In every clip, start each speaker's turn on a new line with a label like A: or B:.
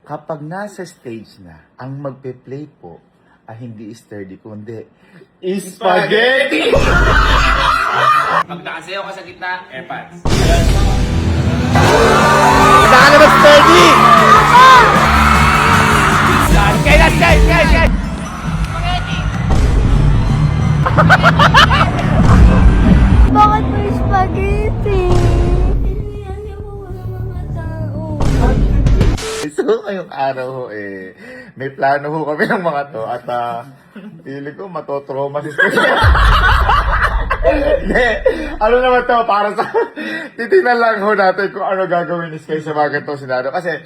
A: Kapag nasa stage na, ang magpe-play po ay hindi sturdy kundi spaghetti!
B: Pag nakasayaw ka sa gitna, airpods.
A: Wala ka naman sturdy! Guys!
C: Bakit may spaghetti? Hindi ako wala mga tao.
A: So, ngayong araw ho may plano ho kami ng mga to at feeling ko matotrauma si Sky. Hindi, ano naman to, para sa, titignan lang ho natin kung ano gagawin ni Sky sa mga ganitong senaryo. Kasi,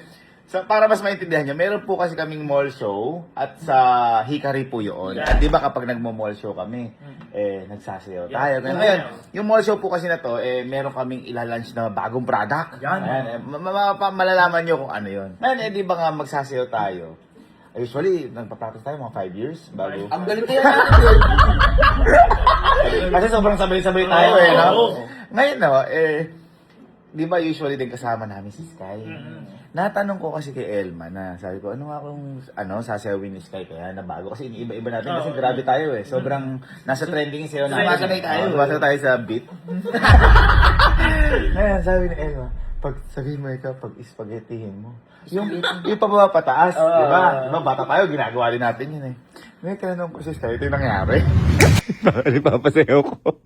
A: para mas maintindihan nyo, meron po kasi kaming mall show at sa Hikari po yun. At di ba kapag nagmo-mall show kami, nagsasayaw tayo. Ngayon, yung mall show po kasi na to, meron kaming ilalunch na bagong product. Ayan, malalaman nyo kung ano yun. Ngayon, di ba nga magsasayaw tayo? Usually, nagpa-practice tayo mga 5 years bago.
B: Ang galing kaya natin.
A: Kasi sobrang sabay-sabay tayo no? Ngayon di ba usually din kasama namin si Sky? Natanong ko kasi kay Elma na sabi ko, ano nga kung sasayawin ni Sky kaya na bago? Kasi iniiba-iba natin kasi grabe tayo Sobrang nasa trending yung sayo natin.
B: Sumasabay tayo.
A: Sumasabay tayo sa beat. Ngayon, sabi ni Elma, pag sabihin mo ikaw, pag spaghettihin mo, yung pababa pataas, di ba? Di ba, bata tayo, ginagawa din natin yun May tanong ko si Sky, ito yung nangyari. Bakit ipapasayaw ko?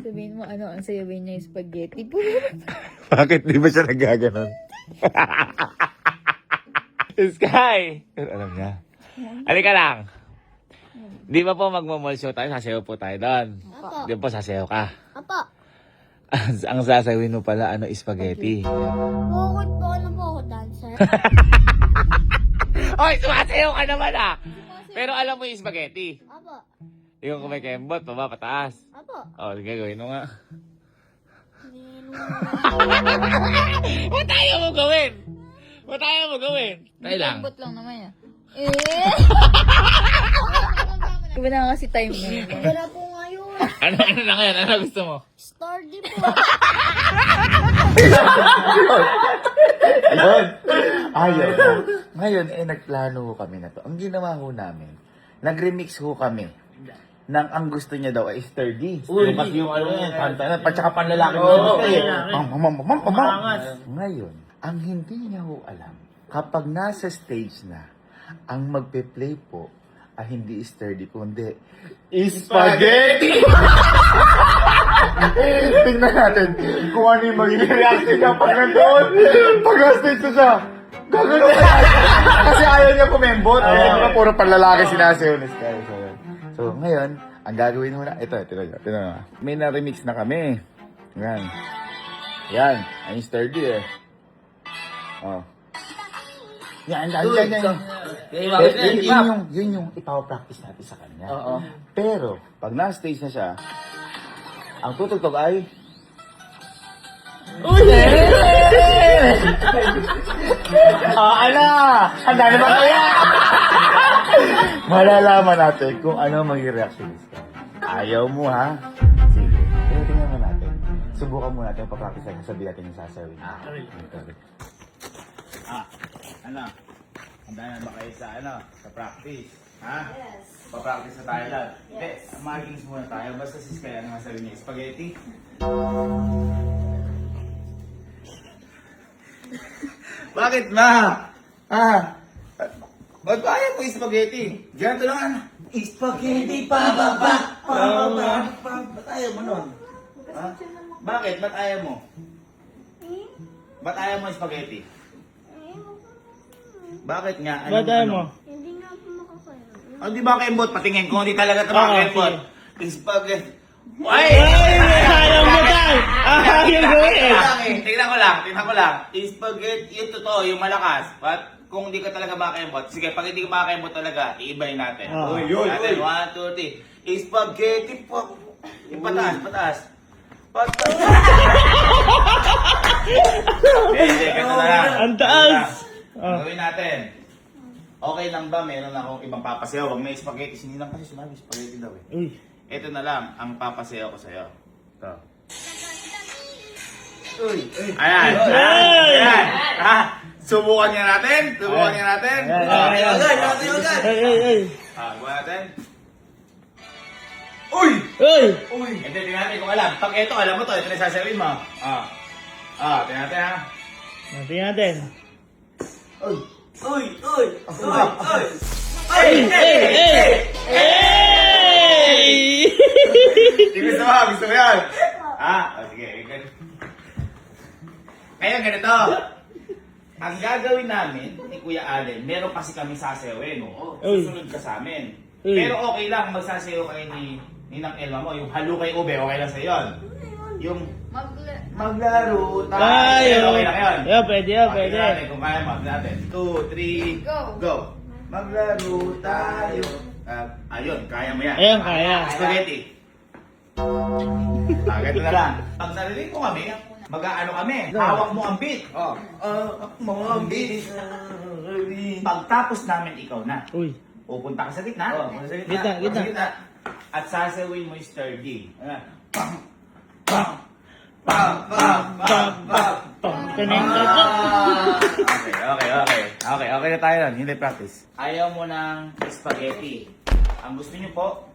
C: Sabihin mo, ano, ang sayawin niya yung spaghetti.
A: Bakit di ba siya nagaganon? Sky! Alam niya. Halika lang. Di ba po magmamall show tayo? Sasayaw po tayo doon.
C: Apo.
A: Di ba sasayaw ka?
C: Apo.
A: Ang sasawin mo pala, spaghetti.
C: Bakit po? Ano po ako, dancer?
A: Oy, sumasayaw ka naman Pero alam mo yung spaghetti.
C: Apo.
A: Yung kumikembot, baba, pataas.
C: Apo.
A: Sige, gawin mo nga.
C: Hindi
A: Ba't ayaw mo gawin? Ba't ayaw mo gawin? Tayo lang.
C: Lambot lang naman yan. Iba na kasi time na yun. Wala po ngayon.
A: Ano na ngayon? Ano gusto mo?
C: Stardy po.
A: Ayun. Ngayon, nagplano ho kami na to. Ang ginawa ho namin, nag-remix ho kami ng ang gusto niya daw ay sturdy. Yung kanta na, at saka panlalaki mo gusto Ngayon, ang hindi niya ho alam, kapag nasa stage na, ang magpe-play po ay hindi sturdy kundi spaghetti! Tingnan natin kung ano yung magiging reaction niya pag nandoon. Pag na-stage na siya. Gagawin niya. Kasi ayaw niya kumembot. Puro panlalaki sinasayaw ni Sky. So, ngayon, ang gagawin mo na, ito, tinan mo. May na-remix na kami. Yan. Ang sturdy Yan. Yun yung ipapapractice natin sa kanya. Pero, pag na-stage na siya, ang tutugtog ay... Handa na ba kaya? Malalaman natin kung ano magiging reaction ni Sky. Ayaw mo, ha? Sige. Pero tingnan mo natin. Subukan mo natin papractice natin. Sabihin natin yung sasawin. Handa na ba kayo sa practice? Ha?
C: Yes.
A: Pa-practice na tayo lang. Hindi, magings muna tayo. Basta si Sky, ano nga sabi niya? Spaghetti? Bakit ma? Ba't ayaw mo yung spaghetti? Ganito lang Spaghetti pababa! Ba't ayaw mo nun? Bakit? Ba't ayaw mo? Ba't ayaw mo yung spaghetti? Bakit nga?
D: Ba't ayaw mo?
C: Hindi nga po makakaya.
A: Di ba kembot? Patingin ko, hindi talaga ito kembot. Spaghetti. Ay!
D: Ayaw mo tayo! Ayaw mo
A: Tingnan ko lang. Spaghetti, yung totoo, yung malakas. But kung hindi ka talaga makakembot, sige, pag hindi ka makakembot talaga, iibayin natin. Uy. 1, 2, 3. Spaghetti po. Yung pataas. Hindi, ganito na lang.
D: Ang taas!
A: Gawin natin. Okay lang ba? Meron akong ibang papasayaw. Huwag may spaghetti. Sinilang kasi sinabi, spaghetti daw
D: Uy.
A: Ito na lang, ang papasayaw ko sa'yo. Ito. Ayan. Subukan nga natin. Subukan nga natin.
D: Ay.
A: Subukan natin. Uy!
D: Uy!
A: Hindi, tingnan natin kung alam. Pag ito, alam mo to. Ito na sasabihin mo. Tingnan natin ha.
D: Tingnan natin.
A: Uy!
D: Hey!
A: Gusto mo yan? Sige. Ngayon, ganito. Ang gagawin namin ni Kuya Allen, meron kasi kami sasayawin. Susunod ka sa amin. Pero okay lang, magsasayaw kayo ni Ninang Elma mo. Yung halo kay Ube, okay lang sa'yo yun. Yung maglaro tayo. Okay lang yun.
D: Yeah, pwede yan, pwede.
A: Tingnan natin kung kaya mag natin. 2, 3, go! Maglaro tayo. Ayun, kaya mo yan.
D: Ayun, kaya.
A: Spaghetti. Ganito na lang. Pag narinig mo kami, mag-aano kami. Hawak mo ang beat. Hawak mo ang beat. Pagtapos namin, ikaw na.
D: Uy.
A: Pupunta ka sa gitna.
D: Gitna.
A: At sasawin mo yung sturdy. Pam! Pam! Pam! Pam! Pam! Pam! Okay na tayo nun. Hindi practice. Ayaw mo ng spaghetti. Ang gusto niyo po,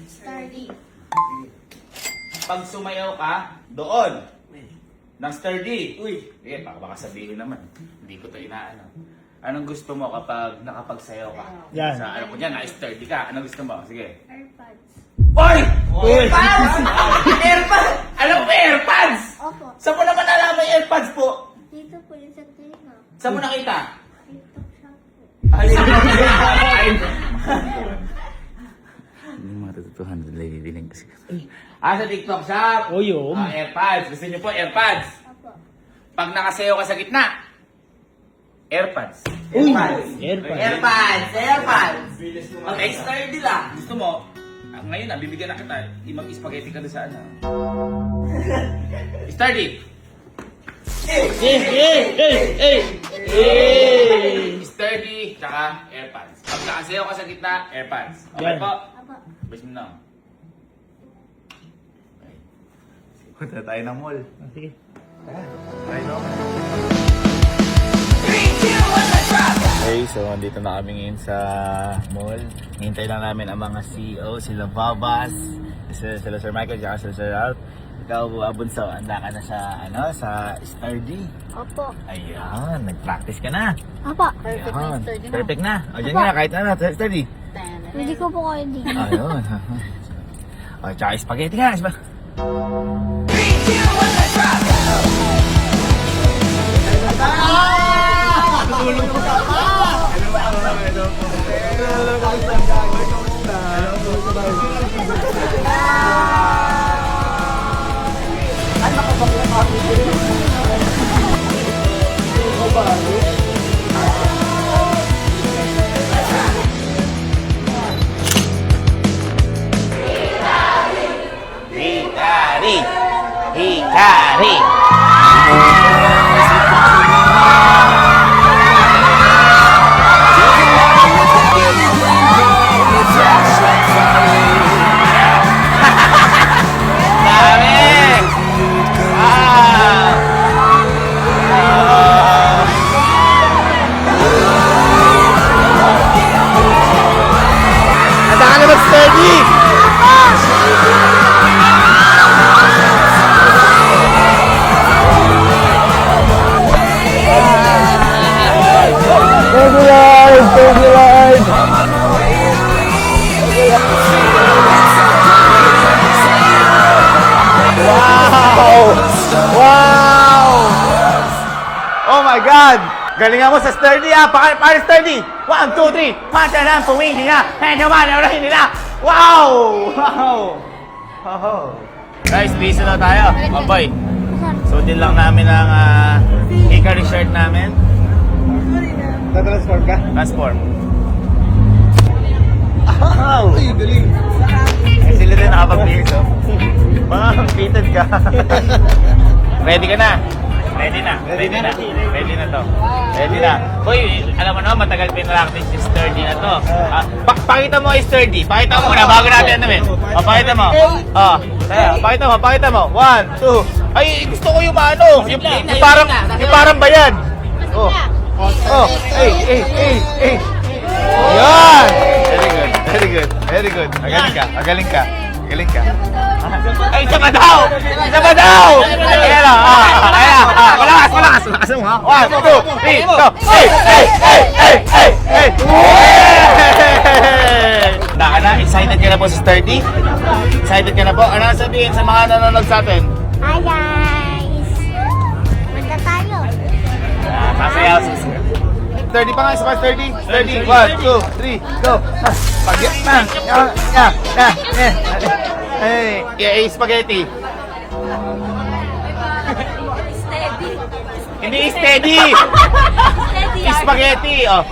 C: Sturdy.
A: pag sumayaw ka, doon. Ng sturdy. Sige, baka sabihin naman. Hindi ko to inaano. Anong gusto mo kapag nakapagsayaw ka?
D: Yan.
A: Sa ano ko dyan, na-sturdy ka. Anong gusto mo? Sige.
C: AirPods.
A: Oy! AirPods! AirPods! Alam mo ba AirPods?
C: Opo.
A: Saan mo naman alam yung AirPods po?
C: Dito po yung sa tina.
A: Saan mo nakita?
C: TikTok shop po.
A: Hindi mga tatutuhan nila didiling kasi. Sa TikTok shop.
D: Oh, yun.
A: AirPods. Gusto niyo po AirPods?
C: Opo.
A: Pag nakasayaw ka sa gitna, AirPods.
D: AirPods.
A: Ang sturdy lang. Gusto mo, ngayon bibigyan na kita. Mag-spaghetti ka doon sa ano. Sturdy. Sturdy, tsaka AirPods. Pag nakasayaw ka sa gitna, AirPods. Okay
D: Yan.
A: po?
C: Opo.
A: Bas mo na. Okay. Punta tayo ng mall.
D: Sige.
A: Tayo no? Okay, so nandito na kami ngayon sa mall. Hintay lang namin ang mga CEO, sila Babas, sila Sir Michael, saka sila Sir Ralph. Ikaw, Bunso, handa ka na sa Sturdy.
C: Opo.
A: Ayan, nag-practice ka na.
C: Opo.
A: Ayan, perfect na. O, dyan nga, kahit ano, Sturdy.
C: Hindi ko po kayo din.
A: Ayun. O, tsaka spaghetti ka. Hikari! Oh my God! Galingan mo sa sturdy para sturdy! 1, 2, 3! Mata lang pumihinga! Hindi naman ang rahin nila! Wow! Guys, busy na tayo. Maboy. Sutin lang namin ang hickory shirt namin.
D: Tatransform ka?
A: Transform. Wow! Ay, galing! Sila din nakapag-clear, so. Mga fitted ka. Ready ka na? Ready na to. Ready na. Hoy, alam mo naman, matagal pinractice si Sturdy na to. Pakita mo yung Sturdy. Pakita mo muna bago natin namin. Pakita mo. Pakita mo. 1, 2. Ay, gusto ko yung ano. Yung parang bayad. Oh. Oh. Hey. Yan! Very good. Very good. Very good. Magaling ka. Magaling ka. Magaling ka. Ay, isa pa daw! Isa pa daw! Ayan na. Ayan. Malakas. Malakas mo ha. 1, 2, 3, go! Hey! Naka na, excited ka na po sa sturdy? Excited ka na po? Ano sabihin sa mga nanonood sa atin?
C: Hi guys! Punta tayo.
A: Sasayaw. Sturdy pa nga, isa pa sturdy. Sturdy. 1, 2, 3, go! Hey, spaghetti. Hindi steady. Spaghetti. Oh.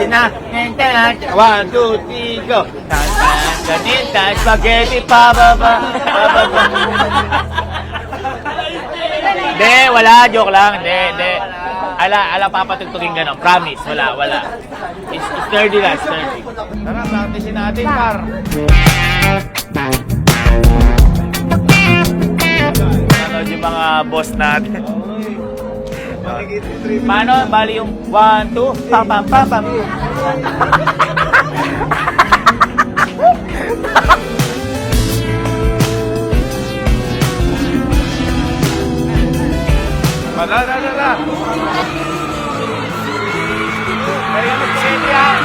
A: Na. 1, 2, 3, go. Spaghetti pababa. Hindi, wala. Joke lang. Hindi. Ala papatugtugin gano'n. Promise. Wala. Sturdy lang, sturdy. Tara, practicein natin, par. Ano yung mga boss natin? Paano? Bali yung 1, 2, pam. Tara. Kaya mag-send yan.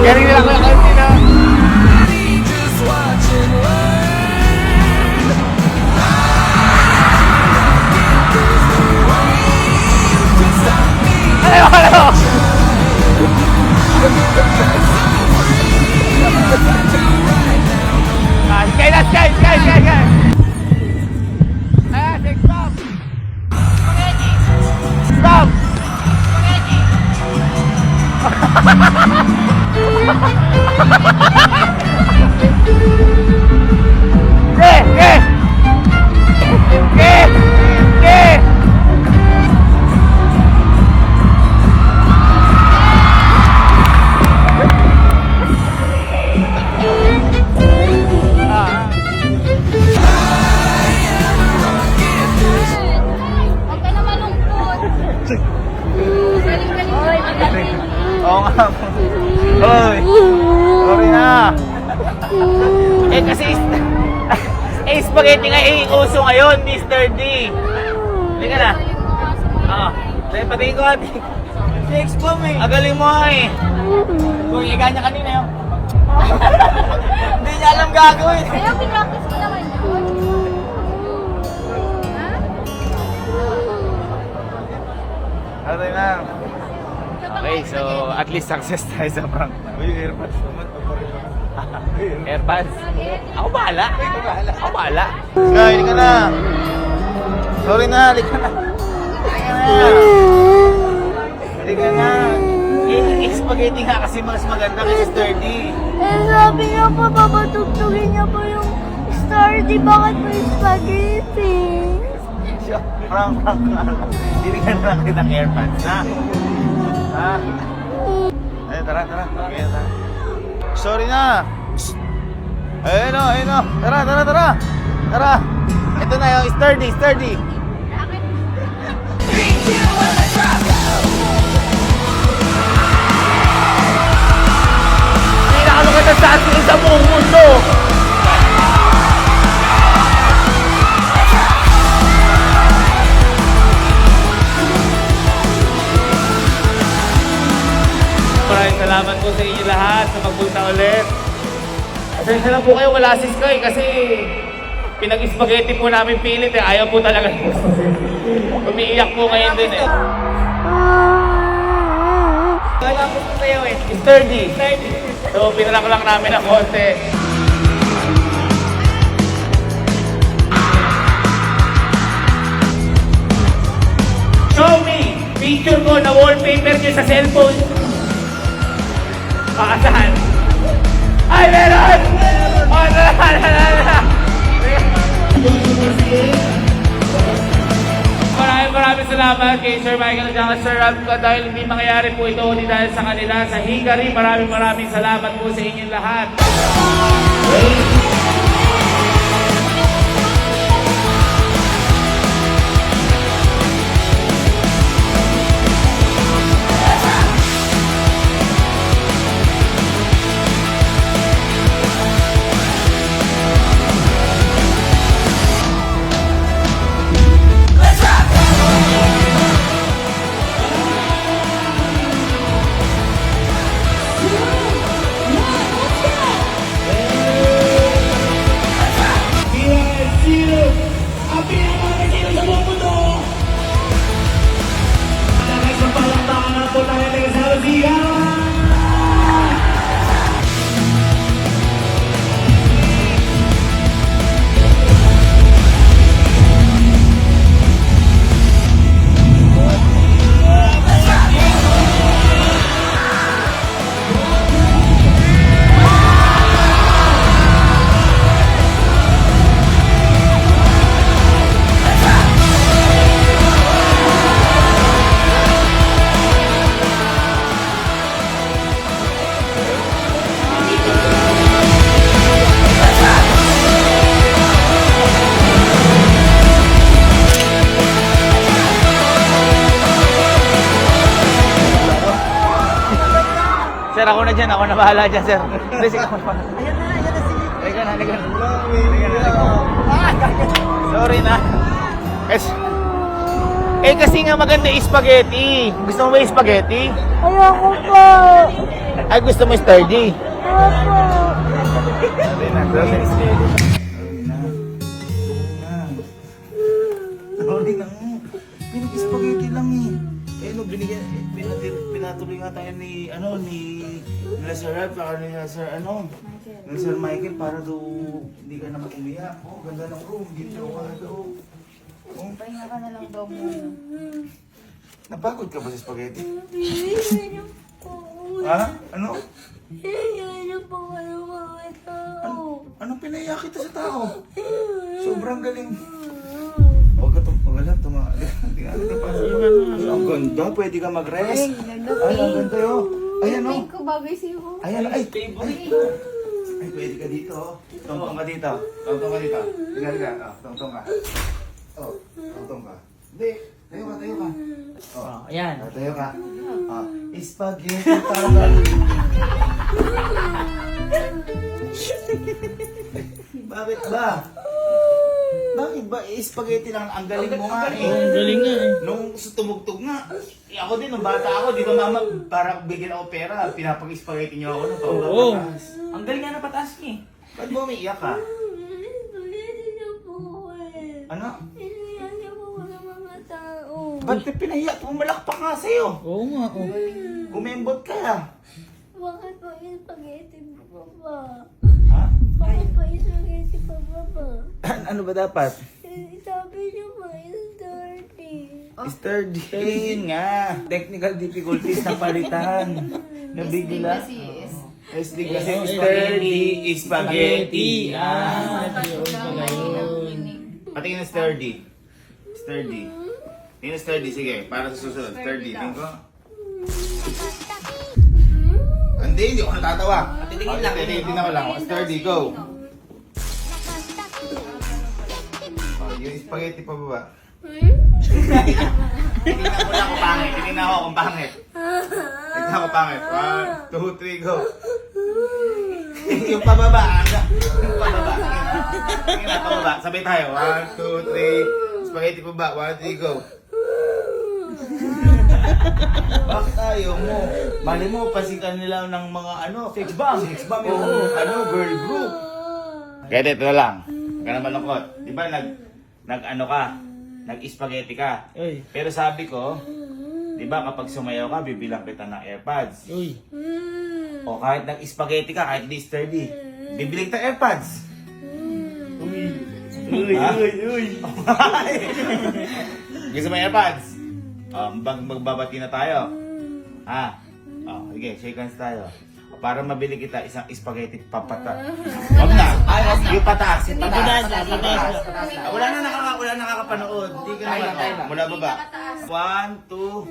A: Galing nila ko yung kantina. Ano? Guys. Stop!
C: Huwag ka na malungkot. Galing-galing.
A: Oo nga. Hoy! Sorry na. Kasi spaghetti nga uso ngayon, Mr. D. Hindi ka na. Oo. Patingin ko ate. Si-explom eh. Agaling mo eh. Kung iga niya kanina yun. Hindi niya alam gagawin.
C: Kaya pinractice ko naman yun.
A: Okay na. Okay, so at least success tayo sa prank. Uy, airpads naman. Airpads? Ako bahala. Sky, hindi ka na. Sorry na, hindi ka na. Hindi ka na. Spaghetti nga kasi mas maganda kasi sturdy.
C: Sabi niya po, papatugtugin niya po yung sturdy. Bakit po yung spaghetti?
A: Prank ka lang. Binigyan na lang kitang airpads, ha? Ha? Ay, tara. Okay, tara. Sorry na. Ayun o. Tara. Ito na yung sturdy. Ano ka na sa atin sa buong mundo? Maraming salamat po sa inyo lahat.
B: Pasensya na po kayo, wala si Sky kasi pinag-spaghetti po namin pilit eh. Ayaw po talaga. Umiiyak po ngayon din eh. Wala po po sa'yo eh. Sturdy. So, pinalak lang namin ng konti. Show me! Picture ko na wallpaper niyo sa cellphone. Saan? Ay, meron! Oh, Maraming salamat kay Sir Michael at Sir Rob ko dahil hindi mangyayari po ito hindi dahil sa kanila sa Hikari. Maraming salamat po sa inyong lahat. Sir, ako na dyan. Ako na bahala dyan, sir. Please, ikaw na. Ayan na, sige. Halika na. Sorry na. Kasi nga maganda yung spaghetti. Gusto mo ba yung spaghetti?
C: Ayoko po.
B: Ay, gusto mo yung sturdy?
C: Opo.
A: Sorry na. Pinag-spaghetti lang eh. Eh, no, pinatuloy nga tayo ni Sir Ralph, ni Sir Michael para daw hindi ka na umiyak. Oh, ganda ng room. Ganda ka daw. Oh,
E: Pahinga ka na lang daw muna.
A: napagod ka ba sa spaghetti?
C: Ayoko po.
A: Ha? Ano?
C: Ayoko po kayo mga tao.
A: Anong pinaiyak kita sa tao? Sobrang galing. Huwag ka tumagal. Tingnan ka pa. Ang ganda, pwede ka mag-rest. Ay, ang ganda yun. Ayan o.
E: Pink ko bagay sa'yo.
A: Ayan, ay, pwede ka dito. Tungtong ka dito. Tungtong ka dito. Tingnan ka. Tungtong ka. Oh, tungtong ka. Hindi. Tayo ka. Oh,
D: Ayan.
A: tayo ka. Spaghetti para. Bakit ba? Bakit ba? Spaghetti lang. Ang galing mo nga eh.
D: Ang galing nga eh.
A: Nung tumugtog nga, ako din, nung bata ako, di ba mama, para bigyan ako pera, pinapag-spaghetti niyo ako nung
D: Oo.
A: pataas. Ang galing nga na pataas niya eh. Ba't mo umiiyak ka?
C: Spaghetti na po eh.
A: Ano?
C: Iniyan niyo po sa mga tao.
A: Ba't pinahiyak? Pumalakpak nga sa'yo.
D: Oo nga. Oh.
A: Umembot ka.
C: Bakit po yung spaghetti pababa?
A: Ha?
C: Bakit po yung spaghetti pababa?
A: Ano ba dapat?
C: Sabi niyo po yung dirty.
A: Sturdy. Yun nga. Technical difficulties na palitan. Nabigla. SD kasi sturdy, spaghetti. Patingin na sturdy. Sturdy. Tingin na sturdy, sige. Para sa susunod. Sturdy. Tingin ko. Hindi ako natatawa. Titingin lang. Titingin ako lang. Sturdy, go. Yung spaghetti pa baba. Tingnan ko lang kung pangit. Tingnan ako kung pangit. Tingnan ako pangit. 1, 2, 3, go. Yung pababa. Yung pababa. Tingnan na pababa. Sabay tayo. 1, 2, 3. Spaghetti pababa. 1, 2, 3, go. Bakit ayaw mo? Mali mo, pasikan nila ng mga Six bomb yung girl group.
B: Kaya ito na lang. Huwag ka na malungkot. Di ba nag-ano ka? Nag-spaghetti ka.
D: Uy.
B: Pero sabi ko, di ba kapag sumayaw ka, bibilang kita ng AirPods.
D: Uy.
B: O kahit nag-spaghetti ka, kahit di sturdy, bibilang kita AirPods.
D: Uy,
B: Ha?
D: uy.
B: Gusto mo AirPods? Magbabati na tayo. Ha? Sige, shake hands tayo. Para mabili kita isang spaghetti papata. Wag na. Yung pataas. Yung pataas. Wala na nakakapanood. Hindi ka naman. Mula baba. 1, 2,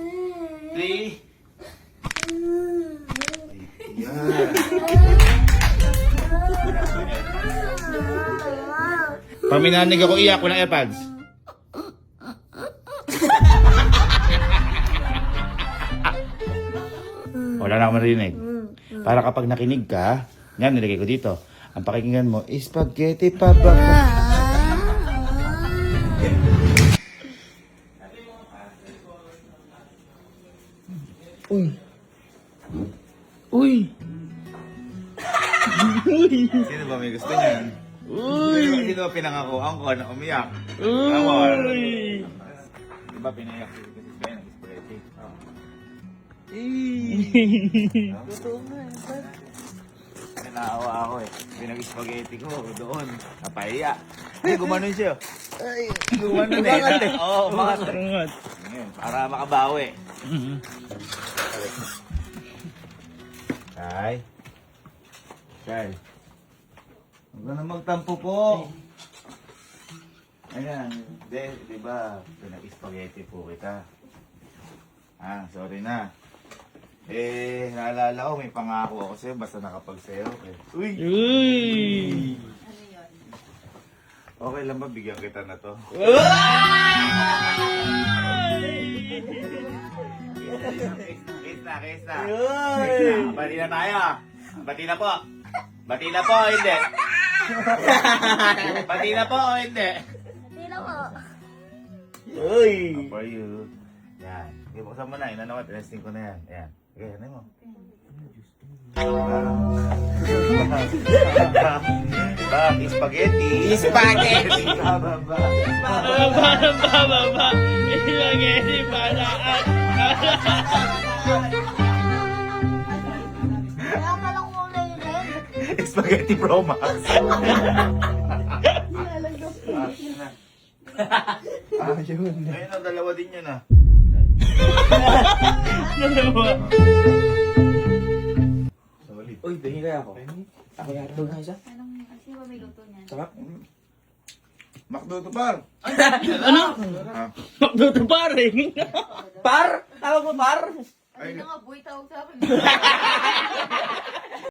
B: 3. Pag minanig ako iyak, walang AirPods. Wala na akong marinig. Para kapag nakinig ka, yan, nilagay ko dito. Ang pakinggan mo, spaghetti papa.
D: Uy. Uy.
B: Sino ba may gusto niyan? Sino ba pinangakuhan ko na umiyak?
D: Uy.
B: Di ba pinayak ko kasi kaya ng spaghetti? Naawa ako eh. Pinag-spaghetti ko doon. Napahiya. Hindi, gumanon siya. Gumanon eh. Oo, umangat.
D: Angat.
B: Ngayon, para makabawi. Kay. Huwag ka na magtampo po. Ayan. Di ba, pinag-spaghetti po kita. Sorry na. Naalala ko, may pangako ako sa'yo, basta nakapagsayo. Uy!
D: Uy.
B: Okay lang ba, bigyan kita na to? Kiss na. Bati na tayo. Bati na po. Bati na po, hindi. Bati na po, hindi.
C: Hindi na po.
D: Uy.
B: For you. Yan. Okay, buksan mo na. Inano ko, testing ko na yan. Ayan. Okay, ano mo? Spaghetti. Spaghetti. Bababa.
D: Bababa. Spaghetti balaan.
C: Kaya pala kulay red.
B: Spaghetti Pro Max. Ayun. Ayun, dalawa din yun ah.
F: Uy, tingin kaya ako. Ako yata ito na isa.
E: Anong, sino ba may luto niyan?
F: Sarap.
B: Makdo to par.
D: Ano? Magduto pa rin.
F: Par! Tawag mo par?
E: Ano na nga, boy, tawag sa akin.